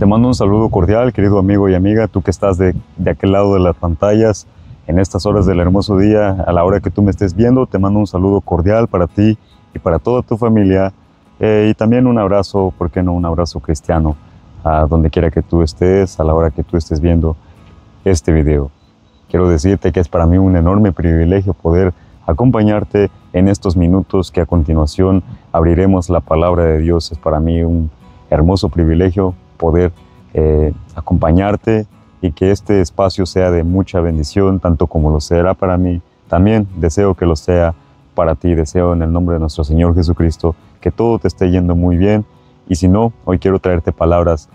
Te mando un saludo cordial, querido amigo y amiga, tú que estás de aquel lado de las pantallas, en estas horas del hermoso día, a la hora que tú me estés viendo, te mando un saludo cordial para ti y para toda tu familia, y también un abrazo, ¿por qué no? Un abrazo cristiano, a donde quiera que tú estés, a la hora que tú estés viendo este video. Quiero decirte que es para mí un enorme privilegio poder acompañarte en estos minutos que a continuación abriremos la palabra de Dios. Es para mí un hermoso privilegio poder acompañarte y que este espacio sea de mucha bendición, tanto como lo será para mí. También deseo que lo sea para ti. Deseo en el nombre de nuestro Señor Jesucristo que todo te esté yendo muy bien. Y si no, hoy quiero traerte palabras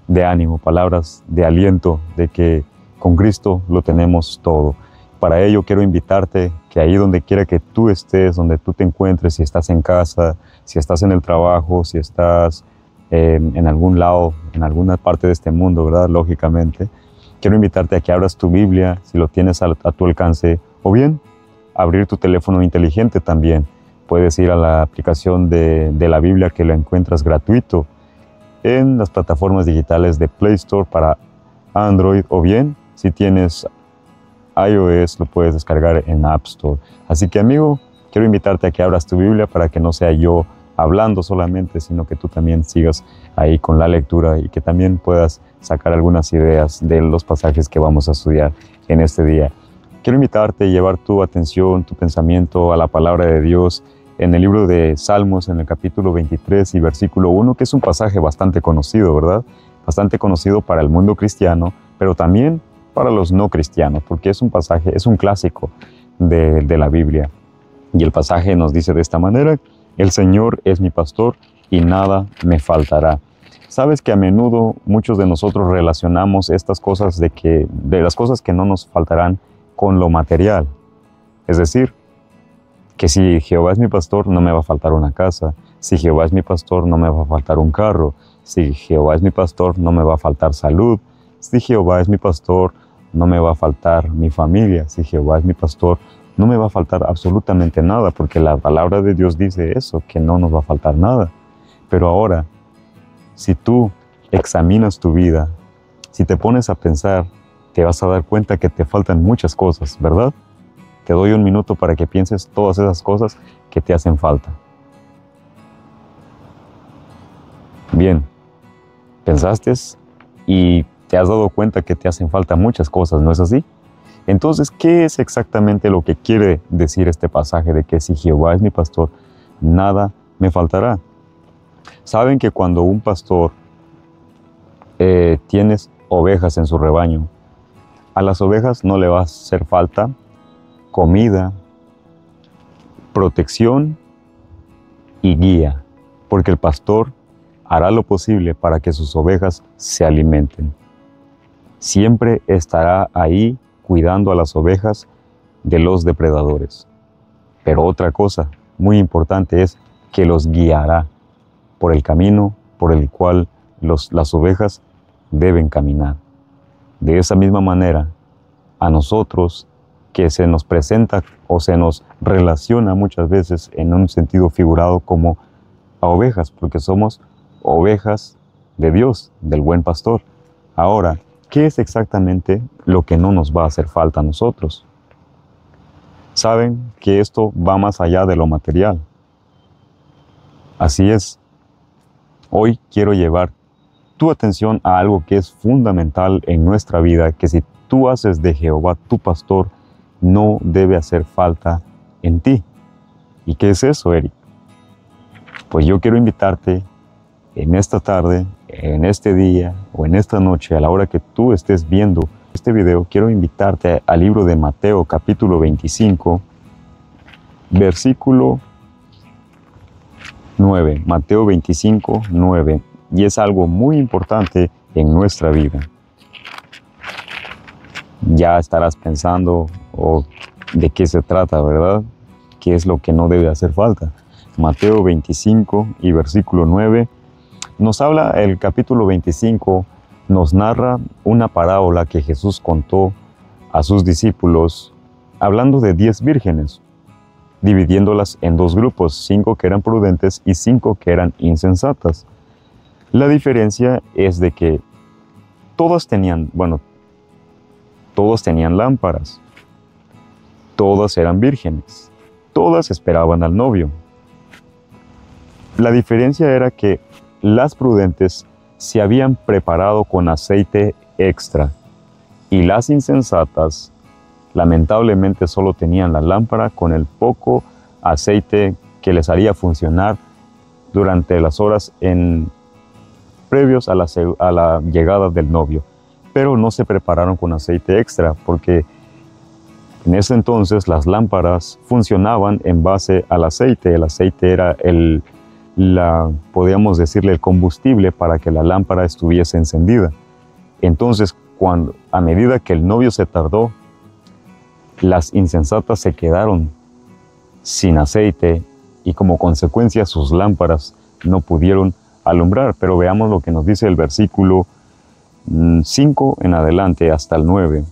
de ánimo, palabras de aliento, de que con Cristo lo tenemos todo. Para ello quiero invitarte que ahí donde quiera que tú estés, donde tú te encuentres, si estás en casa, si estás en el trabajo, si estás en algún lado, en alguna parte de este mundo, ¿verdad? Lógicamente, quiero invitarte a que abras tu Biblia, si lo tienes a tu alcance, o bien abrir tu teléfono inteligente también. Puedes ir a la aplicación de la Biblia que la encuentras gratuito en las plataformas digitales de Play Store para Android, o bien si tienes iOS lo puedes descargar en App Store. Así que, amigo, quiero invitarte a que abras tu Biblia para que no sea yo hablando solamente, sino que tú también sigas ahí con la lectura y que también puedas sacar algunas ideas de los pasajes que vamos a estudiar en este día. Quiero invitarte a llevar tu atención, tu pensamiento a la palabra de Dios en el libro de Salmos, en el capítulo 23 y versículo 1, que es un pasaje bastante conocido, ¿verdad? Bastante conocido para el mundo cristiano, pero también para los no cristianos, porque es un pasaje, es un clásico de la Biblia. Y el pasaje nos dice de esta manera: el Señor es mi pastor y nada me faltará. Sabes que a menudo muchos de nosotros relacionamos estas cosas de las cosas que no nos faltarán con lo material. Es decir, que si Jehová es mi pastor, no me va a faltar una casa. Si Jehová es mi pastor, no me va a faltar un carro. Si Jehová es mi pastor, no me va a faltar salud. Si Jehová es mi pastor, no me va a faltar mi familia. Si Jehová es mi pastor, no me va a faltar absolutamente nada, porque la palabra de Dios dice eso, que no nos va a faltar nada. Pero ahora, si tú examinas tu vida, si te pones a pensar, te vas a dar cuenta que te faltan muchas cosas, ¿verdad? Te doy un minuto para que pienses todas esas cosas que te hacen falta. Bien, pensaste y te has dado cuenta que te hacen falta muchas cosas, ¿no es así? Entonces, ¿qué es exactamente lo que quiere decir este pasaje de que si Jehová es mi pastor, nada me faltará? Saben que cuando un pastor tienes ovejas en su rebaño, a las ovejas no le va a hacer falta comida, protección y guía, porque el pastor hará lo posible para que sus ovejas se alimenten. Siempre estará ahí cuidando a las ovejas de los depredadores. Pero otra cosa muy importante es que los guiará por el camino por el cual las ovejas deben caminar. De esa misma manera, a nosotros, que se nos presenta o se nos relaciona muchas veces en un sentido figurado como a ovejas, porque somos ovejas de Dios, del buen pastor. Ahora, ¿qué es exactamente lo que no nos va a hacer falta a nosotros? Saben que esto va más allá de lo material. Así es. Hoy quiero llevar tu atención a algo que es fundamental en nuestra vida, que si tú haces de Jehová tu pastor, no debe hacer falta en ti. ¿Y qué es eso, Eric? Pues yo quiero invitarte en esta tarde, en este día o en esta noche, a la hora que tú estés viendo este video, quiero invitarte al libro de Mateo, capítulo 25, versículo 9. Mateo 25, 9. Y es algo muy importante en nuestra vida. Ya estarás pensando, de qué se trata, ¿verdad? ¿Qué es lo que no debe hacer falta? Mateo 25 y versículo 9 nos habla, el capítulo 25 nos narra una parábola que Jesús contó a sus discípulos, hablando de 10 vírgenes, dividiéndolas en dos grupos, 5 que eran prudentes y 5 que eran insensatas. La diferencia es de que todos tenían lámparas, todas eran vírgenes, todas esperaban al novio. La diferencia era que las prudentes se habían preparado con aceite extra y las insensatas lamentablemente solo tenían la lámpara con el poco aceite que les haría funcionar durante las horas previos a la llegada del novio. Pero no se prepararon con aceite extra porque en ese entonces las lámparas funcionaban en base al aceite. El aceite era podríamos decirle, el combustible para que la lámpara estuviese encendida. Entonces, a medida que el novio se tardó, las insensatas se quedaron sin aceite y como consecuencia sus lámparas no pudieron alumbrar. Pero veamos lo que nos dice el versículo 5 en adelante hasta el 9.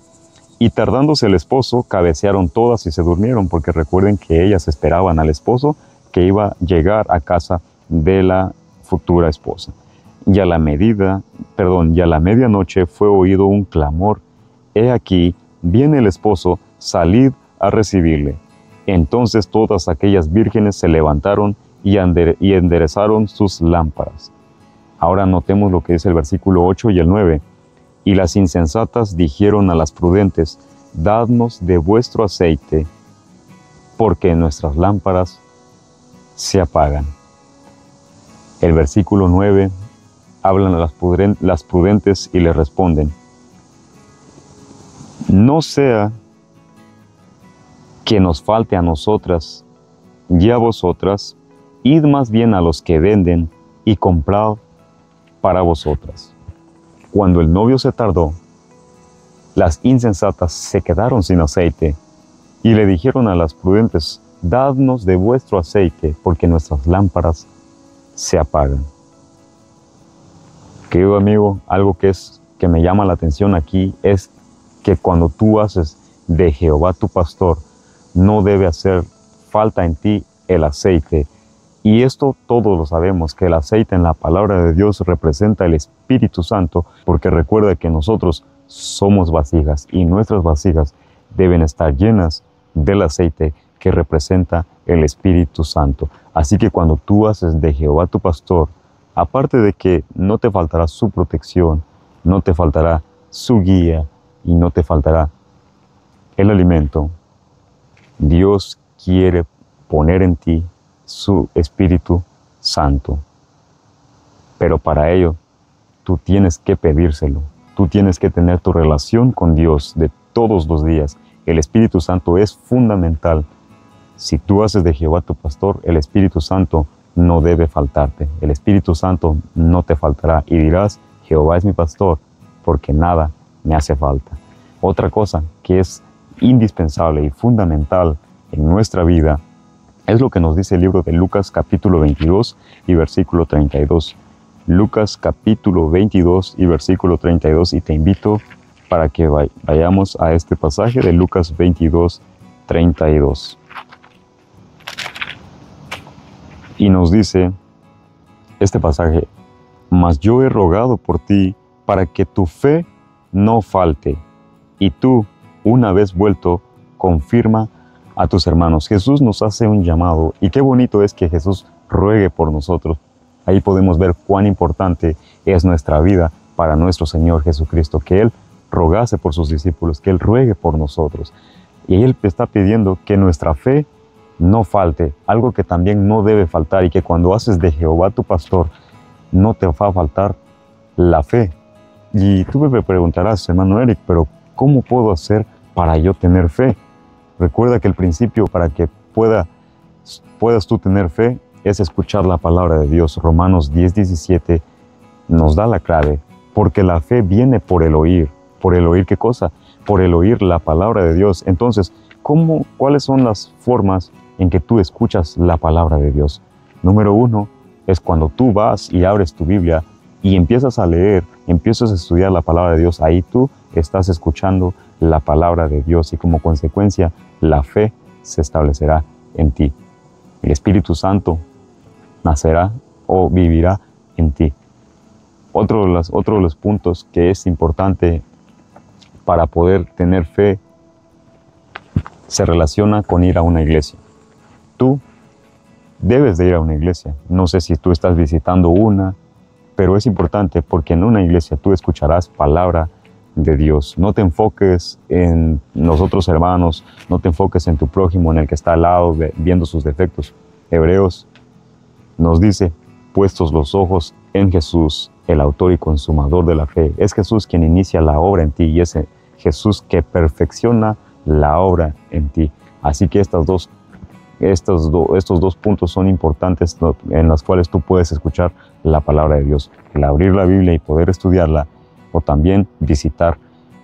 Y tardándose el esposo, cabecearon todas y se durmieron, porque recuerden que ellas esperaban al esposo que iba a llegar a casa de la futura esposa. Y a la medianoche fue oído un clamor: he aquí, viene el esposo, salid a recibirle. Entonces todas aquellas vírgenes se levantaron y enderezaron sus lámparas. Ahora notemos lo que dice el versículo 8 y el 9. Y las insensatas dijeron a las prudentes: dadnos de vuestro aceite, porque nuestras lámparas se apagan. El versículo 9, hablan a las prudentes y le responden: no sea que nos falte a nosotras y a vosotras, id más bien a los que venden y comprad para vosotras. Cuando el novio se tardó, las insensatas se quedaron sin aceite y le dijeron a las prudentes: dadnos de vuestro aceite, porque nuestras lámparas se apagan. Querido amigo, algo que me llama la atención aquí es que cuando tú haces de Jehová tu pastor, no debe hacer falta en ti el aceite. Y esto todos lo sabemos, que el aceite en la palabra de Dios representa el Espíritu Santo, porque recuerda que nosotros somos vasijas y nuestras vasijas deben estar llenas del aceite que representa el Espíritu Santo. Así que cuando tú haces de Jehová tu pastor, aparte de que no te faltará su protección, no te faltará su guía y no te faltará el alimento, Dios quiere poner en ti su Espíritu Santo. Pero para ello, tú tienes que pedírselo. Tú tienes que tener tu relación con Dios de todos los días. El Espíritu Santo es fundamental. Si tú haces de Jehová tu pastor, el Espíritu Santo no debe faltarte. El Espíritu Santo no te faltará y dirás: Jehová es mi pastor, porque nada me hace falta. Otra cosa que es indispensable y fundamental en nuestra vida es lo que nos dice el libro de Lucas capítulo 22 y versículo 32. Lucas capítulo 22 y versículo 32, y te invito para que vayamos a este pasaje de Lucas 22, 32. Y nos dice este pasaje: mas yo he rogado por ti para que tu fe no falte, y tú, una vez vuelto, confirma a tus hermanos. Jesús nos hace un llamado, y qué bonito es que Jesús ruegue por nosotros. Ahí podemos ver cuán importante es nuestra vida para nuestro Señor Jesucristo, que Él rogase por sus discípulos, que Él ruegue por nosotros. Y Él está pidiendo que nuestra fe no falte, algo que también no debe faltar, y que cuando haces de Jehová tu pastor, no te va a faltar la fe. Y tú me preguntarás, hermano Eric, pero ¿cómo puedo hacer para yo tener fe? Recuerda que el principio para que puedas tú tener fe es escuchar la palabra de Dios. Romanos 10:17 nos da la clave, porque la fe viene por el oír. ¿Por el oír qué cosa? Por el oír la palabra de Dios. Entonces, ¿cuáles son las formas en que tú escuchas la palabra de Dios? Número 1 es cuando tú vas y abres tu Biblia y empiezas a leer, empiezas a estudiar la palabra de Dios. Ahí tú estás escuchando la palabra de Dios y como consecuencia la fe se establecerá en ti. El Espíritu Santo nacerá o vivirá en ti. Otro de los puntos que es importante para poder tener fe se relaciona con ir a una iglesia. Tú debes de ir a una iglesia. No sé si tú estás visitando una, pero es importante porque en una iglesia tú escucharás palabra de Dios. No te enfoques en los otros hermanos, no te enfoques en tu prójimo, en el que está al lado, viendo sus defectos. Hebreos nos dice, puestos los ojos en Jesús, el autor y consumador de la fe. Es Jesús quien inicia la obra en ti y es Jesús que perfecciona la obra en ti. Así que estos dos puntos son importantes en los cuales tú puedes escuchar la palabra de Dios. El abrir la Biblia y poder estudiarla, o también visitar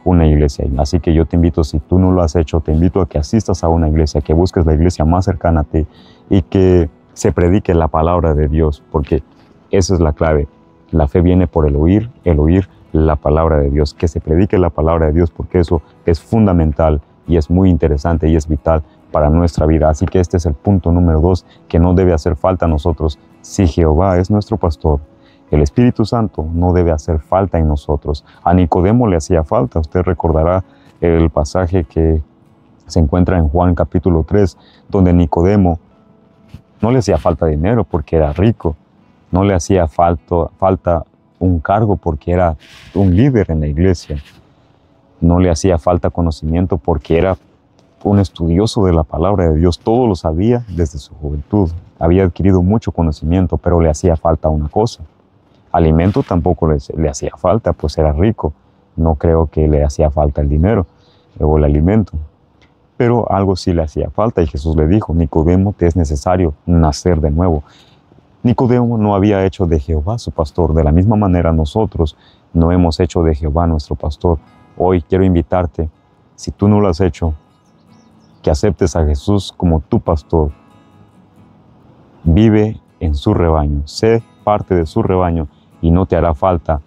una iglesia. Así que yo te invito, si tú no lo has hecho, te invito a que asistas a una iglesia, que busques la iglesia más cercana a ti y que se predique la palabra de Dios, porque esa es la clave. La fe viene por el oír la palabra de Dios, que se predique la palabra de Dios, porque eso es fundamental y es muy interesante y es vital para nuestra vida. Así que este es el punto número 2 que no debe hacer falta a nosotros. Si Jehová es nuestro pastor, el Espíritu Santo no debe hacer falta en nosotros. A Nicodemo le hacía falta. Usted recordará el pasaje que se encuentra en Juan capítulo 3, donde Nicodemo no le hacía falta dinero porque era rico. No le hacía falta un cargo porque era un líder en la iglesia. No le hacía falta conocimiento porque era un estudioso de la palabra de Dios. Todo lo sabía desde su juventud. Había adquirido mucho conocimiento, pero le hacía falta una cosa. Alimento tampoco le hacía falta, pues era rico. No creo que le hacía falta el dinero o el alimento. Pero algo sí le hacía falta y Jesús le dijo, Nicodemo, te es necesario nacer de nuevo. Nicodemo no había hecho de Jehová su pastor. De la misma manera nosotros no hemos hecho de Jehová nuestro pastor. Hoy quiero invitarte, si tú no lo has hecho, que aceptes a Jesús como tu pastor. Vive en su rebaño, sé parte de su rebaño y no te hará falta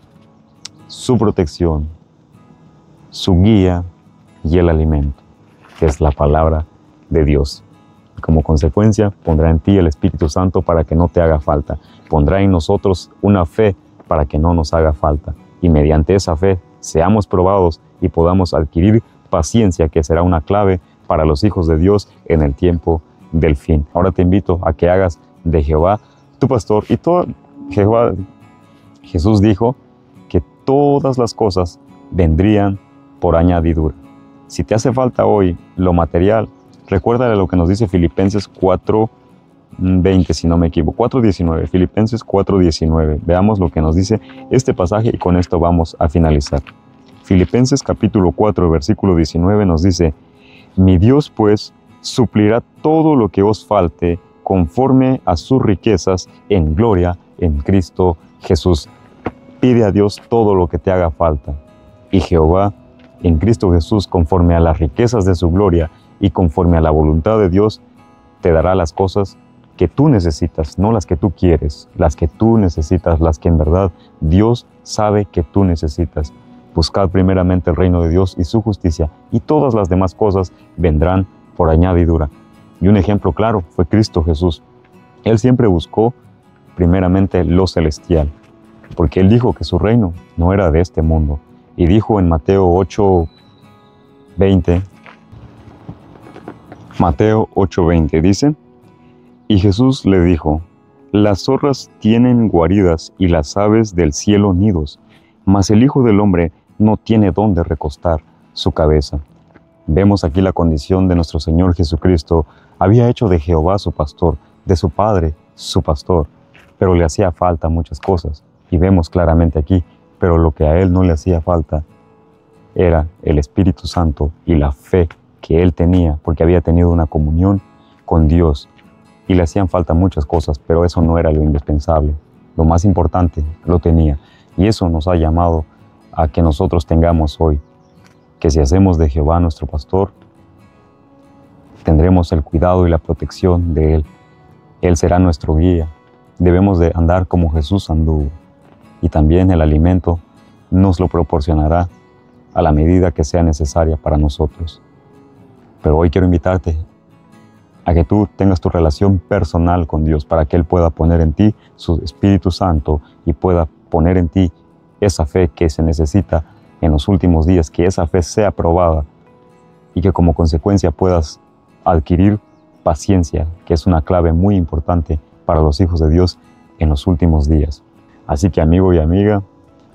su protección, su guía y el alimento, que es la palabra de Dios. Como consecuencia, pondrá en ti el Espíritu Santo para que no te haga falta. Pondrá en nosotros una fe para que no nos haga falta. Y mediante esa fe seamos probados y podamos adquirir paciencia, que será una clave para los hijos de Dios en el tiempo del fin. Ahora te invito a que hagas de Jehová tu pastor. Y Jesús dijo que todas las cosas vendrían por añadidura. Si te hace falta hoy lo material, recuérdale lo que nos dice Filipenses 4:20, si no me equivoco, 4:19, Filipenses 4:19. Veamos lo que nos dice este pasaje y con esto vamos a finalizar. Filipenses capítulo 4, versículo 19 nos dice, mi Dios pues suplirá todo lo que os falte conforme a sus riquezas en gloria en Cristo Jesús. Pide a Dios todo lo que te haga falta. Y Jehová en Cristo Jesús, conforme a las riquezas de su gloria y conforme a la voluntad de Dios, te dará las cosas que tú necesitas, no las que tú quieres, las que tú necesitas, las que en verdad Dios sabe que tú necesitas. Buscad primeramente el reino de Dios y su justicia, y todas las demás cosas vendrán por añadidura. Y un ejemplo claro fue Cristo Jesús. Él siempre buscó primeramente lo celestial, porque Él dijo que su reino no era de este mundo. Y dijo en Mateo 8:20, dice, y Jesús le dijo, las zorras tienen guaridas y las aves del cielo nidos, mas el Hijo del Hombre no tiene dónde recostar su cabeza. Vemos aquí la condición de nuestro Señor Jesucristo. Había hecho de Jehová su pastor, de su Padre su pastor, pero le hacía falta muchas cosas. Y vemos claramente aquí, pero lo que a Él no le hacía falta era el Espíritu Santo y la fe que Él tenía, porque había tenido una comunión con Dios. Y le hacían falta muchas cosas, pero eso no era lo indispensable. Lo más importante lo tenía. Y eso nos ha llamado a que nosotros tengamos hoy, que si hacemos de Jehová nuestro pastor, tendremos el cuidado y la protección de Él. Él será nuestro guía. Debemos de andar como Jesús anduvo. Y también el alimento nos lo proporcionará a la medida que sea necesaria para nosotros. Pero hoy quiero invitarte a que tú tengas tu relación personal con Dios para que Él pueda poner en ti su Espíritu Santo y pueda poner en ti esa fe que se necesita en los últimos días, que esa fe sea probada y que como consecuencia puedas adquirir paciencia, que es una clave muy importante para los hijos de Dios en los últimos días. Así que amigo y amiga,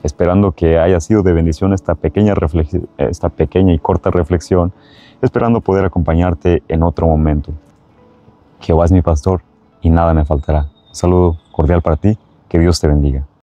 esperando que haya sido de bendición esta pequeña y corta reflexión, esperando poder acompañarte en otro momento. Jehová es mi pastor y nada me faltará. Un saludo cordial para ti, que Dios te bendiga.